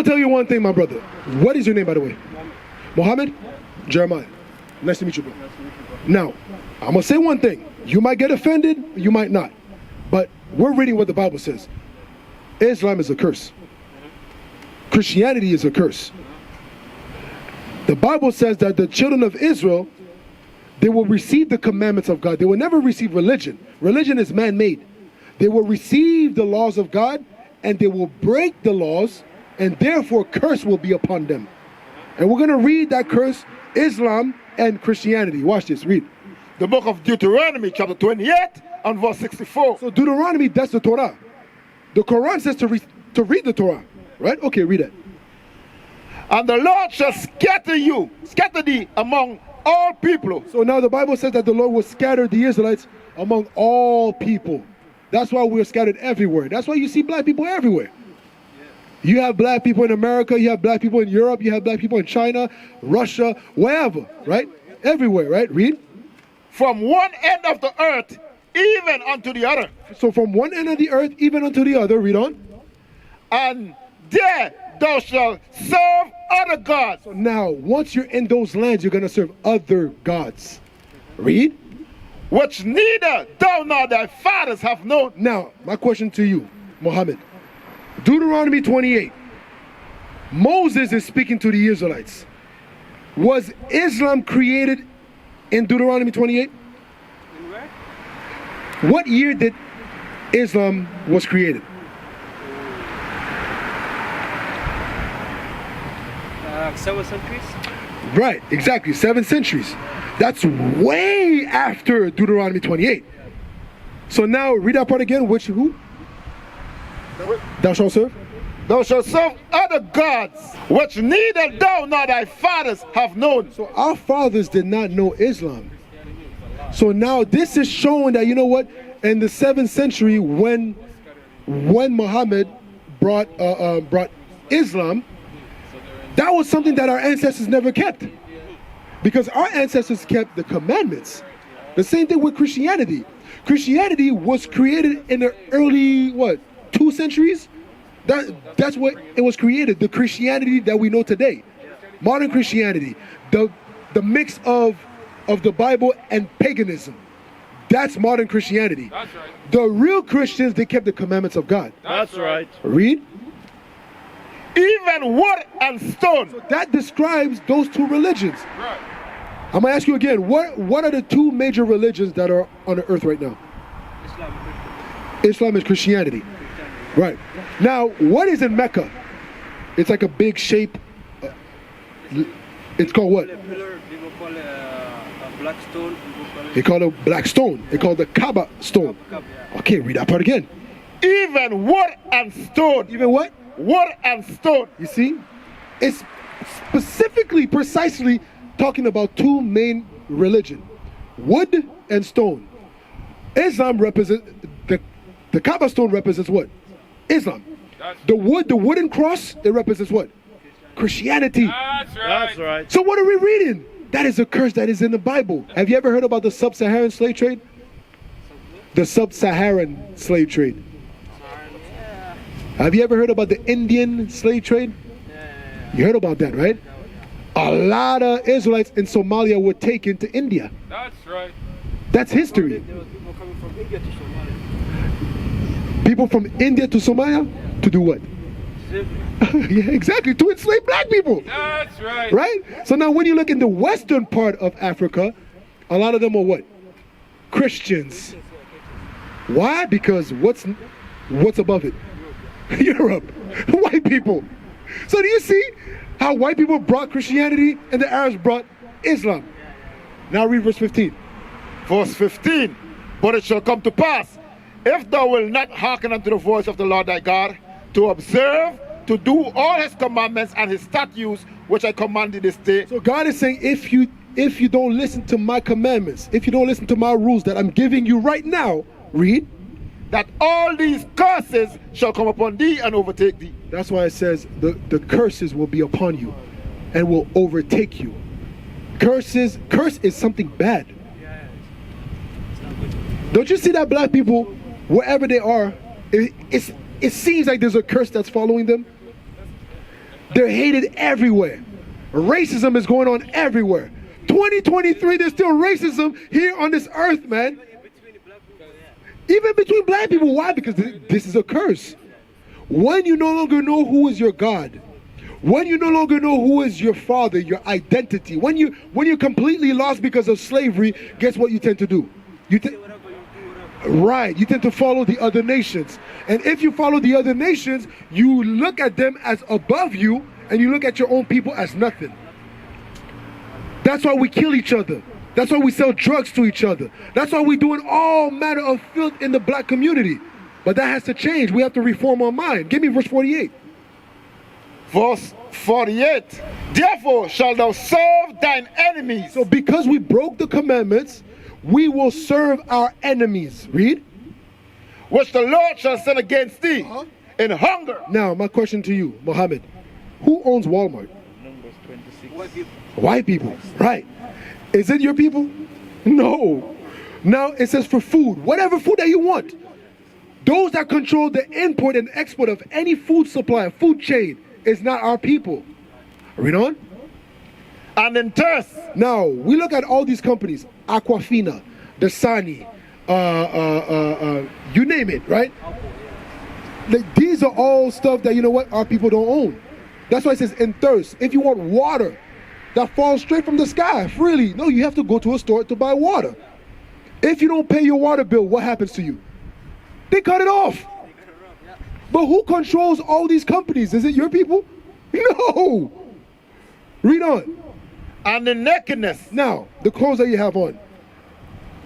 going to tell you one thing, my brother. What is your name, by the way? Mohammed? Jeremiah. Nice to meet you, bro. Now, I'm going to say one thing. You might get offended, you might not. But we're reading what the Bible says. Islam is a curse. Christianity is a curse. The Bible says that the children of Israel, they will receive the commandments of God. They will never receive religion. Religion is man-made. They will receive the laws of God, and they will break the laws, and therefore curse will be upon them. And we're going to read that curse, Islam and Christianity. Watch this, read. The book of Deuteronomy, chapter 28, and verse 64. So Deuteronomy, that's the Torah. The Quran says to read the Torah, right? Okay, read it. And the Lord shall scatter thee among all people. So now the Bible says that the Lord will scatter the Israelites among all people. That's why we're scattered everywhere. That's why you see black people everywhere. You have black people in America, you have black people in Europe, you have black people in China, Russia, wherever, right? Everywhere, right? Read. From one end of the earth, even unto the other. So from one end of the earth, even unto the other, read on. And there thou shalt serve other gods. So now, once you're in those lands, you're going to serve other gods. Read. Which neither thou nor thy fathers have known. Now, my question to you, Muhammad. Deuteronomy 28. Moses is speaking to the Israelites. Was Islam created in Deuteronomy 28? In where? What year did Islam was created? 7 centuries. Right, exactly, 7 centuries. That's way after Deuteronomy 28. So now read that part again. Which who? Thou shalt serve? Thou shalt serve other gods, which neither thou nor thy fathers have known. So our fathers did not know Islam. So now this is showing that, you know what, in the 7th century when Muhammad brought Islam, that was something that our ancestors never kept. Because our ancestors kept the commandments. The same thing with Christianity. Christianity was created in the early, 2 centuries? That's what it was created, the Christianity that we know today. Modern Christianity, the mix of the Bible and paganism. That's modern Christianity. That's right. The real Christians, they kept the commandments of God. That's right. Read. Even wood and stone. So that describes those two religions. Right. I'm going to ask you again, what are the two major religions that are on the earth right now? Islam and Christianity. Right. Now, what is in Mecca? It's like a big shape. It's called what? People call it a black stone. They call it black stone. They call it the Kaaba stone. Okay, read that part again. Even wood and stone. Even what? Wood and stone. You see? It's specifically, precisely talking about two main religions. Wood and stone. Islam represents, the Kaaba stone represents what? Islam. The wooden cross, it represents what? Christianity. That's right. That's right. So what are we reading? That is a curse that is in the Bible. Have you ever heard about the sub-Saharan slave trade? The sub-Saharan slave trade. Have you ever heard about the Indian slave trade? You heard about that, right? A lot of Israelites in Somalia were taken to India. That's right. That's history. There were people coming from India to Somalia. People from India to Somalia to do what? Yeah, exactly, to enslave black people. That's right. Right? So now when you look in the western part of Africa, a lot of them are what? Christians. Why? Because what's above it? Europe. White people. So do you see how white people brought Christianity and the Arabs brought Islam? Now read verse 15. Verse 15. But it shall come to pass, if thou wilt not hearken unto the voice of the Lord thy God, to observe, to do all his commandments and his statutes, which I command thee this day. So God is saying, if you don't listen to my commandments, if you don't listen to my rules that I'm giving you right now, read. That all these curses shall come upon thee and overtake thee. That's why it says the curses will be upon you and will overtake you. Curse is something bad. Don't you see that black people, wherever they are, it seems like there's a curse that's following them? They're hated everywhere. Racism is going on everywhere. 2023, there's still racism here on this earth, man. Even between black people. Why? Because this is a curse. When you no longer know who is your God, when you no longer know who is your father, your identity, when you're completely lost because of slavery, guess what you tend to do? You tend to follow the other nations. And if you follow the other nations, you look at them as above you, and you look at your own people as nothing. That's why we kill each other. That's why we sell drugs to each other. That's why we're doing all manner of filth in the black community. But that has to change. We have to reform our mind. Give me verse 48. Verse 48. Therefore shalt thou serve thine enemies. So because we broke the commandments, we will serve our enemies. Read. Which the Lord shall send against thee in hunger. Now, my question to you, Mohammed. Who owns Walmart? Numbers 26. White people. Right. Is it your people? No. Now it says for food. Whatever food that you want. Those that control the import and export of any food supply, food chain, is not our people. Read on. And in thirst. Now, we look at all these companies. Aquafina, Dasani, you name it, right? Like, these are all stuff that, you know what, our people don't own. That's why it says in thirst. If you want water that falls straight from the sky, freely, no, you have to go to a store to buy water. If you don't pay your water bill, what happens to you? They cut it off. But who controls all these companies? Is it your people? No. Read on. And in nakedness. Now, the clothes that you have on.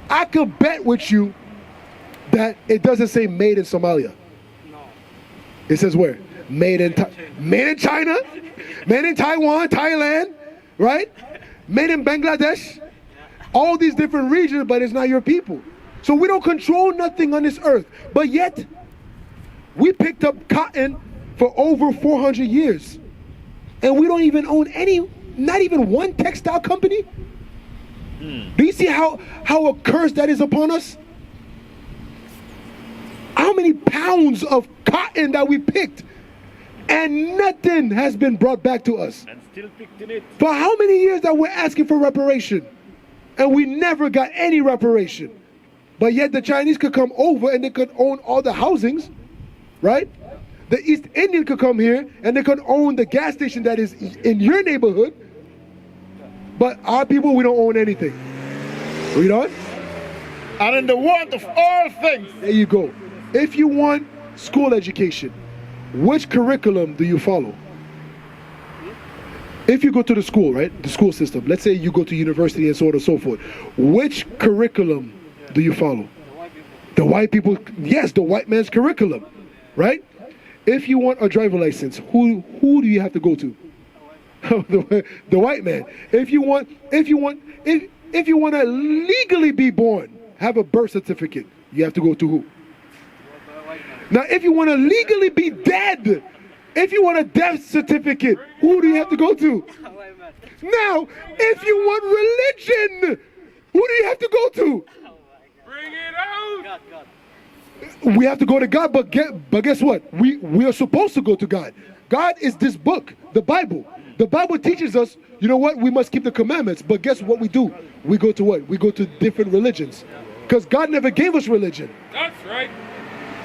I could bet with you that it doesn't say made in Somalia. No. It says where? Made in China, made in Taiwan, Thailand, right? Made in Bangladesh. All these different regions, but it's not your people. So we don't control nothing on this earth. But yet, we picked up cotton for over 400 years. And we don't even own any, not even one textile company. Do you see how accursed that is upon us? How many pounds of cotton that we picked, and nothing has been brought back to us. And still picked in it. For how many years that we're asking for reparation, and we never got any reparation. But yet the Chinese could come over and they could own all the housings, right? The East Indian could come here and they could own the gas station that is in your neighborhood. But our people, we don't own anything. Read on. And in the want of all things. There you go. If you want school education, which curriculum do you follow? If you go to the school, right? The school system. Let's say you go to university and so on and so forth. Which curriculum do you follow? The white people. Yes, the white man's curriculum, right? If you want a driver license, who do you have to go to? The white man. If you want to legally be born, have a birth certificate, you have to go to who? Now, if you want to legally be dead, if you want a death certificate, who do you have to go to? Now, if you want religion, who do you have to go to? Bring it out! God. We have to go to God, but guess what? We are supposed to go to God. God is this book, the Bible. The Bible teaches us, you know what? We must keep the commandments. But guess what we do? We go to what? We go to different religions. Because God never gave us religion. That's right.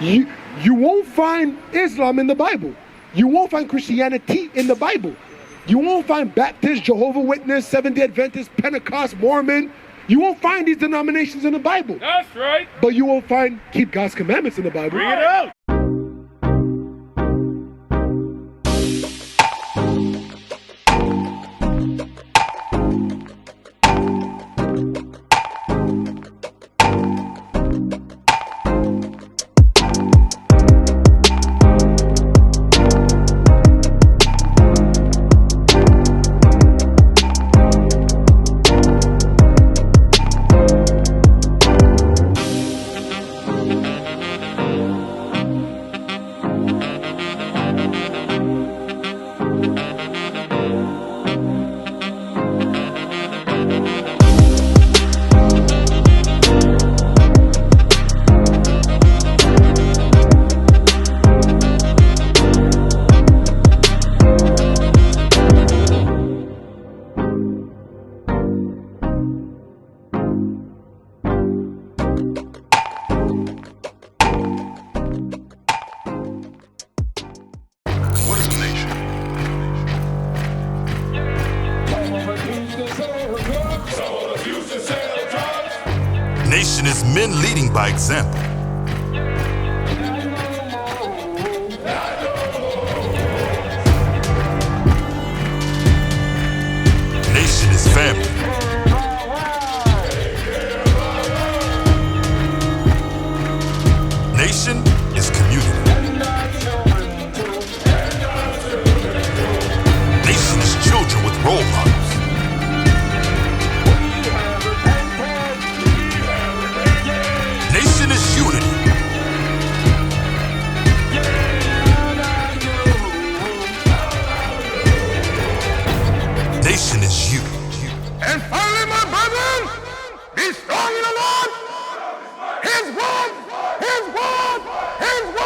You won't find Islam in the Bible. You won't find Christianity in the Bible. You won't find Baptist, Jehovah's Witness, Seventh-day Adventist, Pentecost, Mormon. You won't find these denominations in the Bible. That's right. But you won't find keep God's commandments in the Bible. Bring it out. Nation is men leading by example. Nation is family. Nation is community. Nation is children with role models. Nation is unity. Nation is you. And finally, my brethren, be strong in the Lord. His word, His word, His word.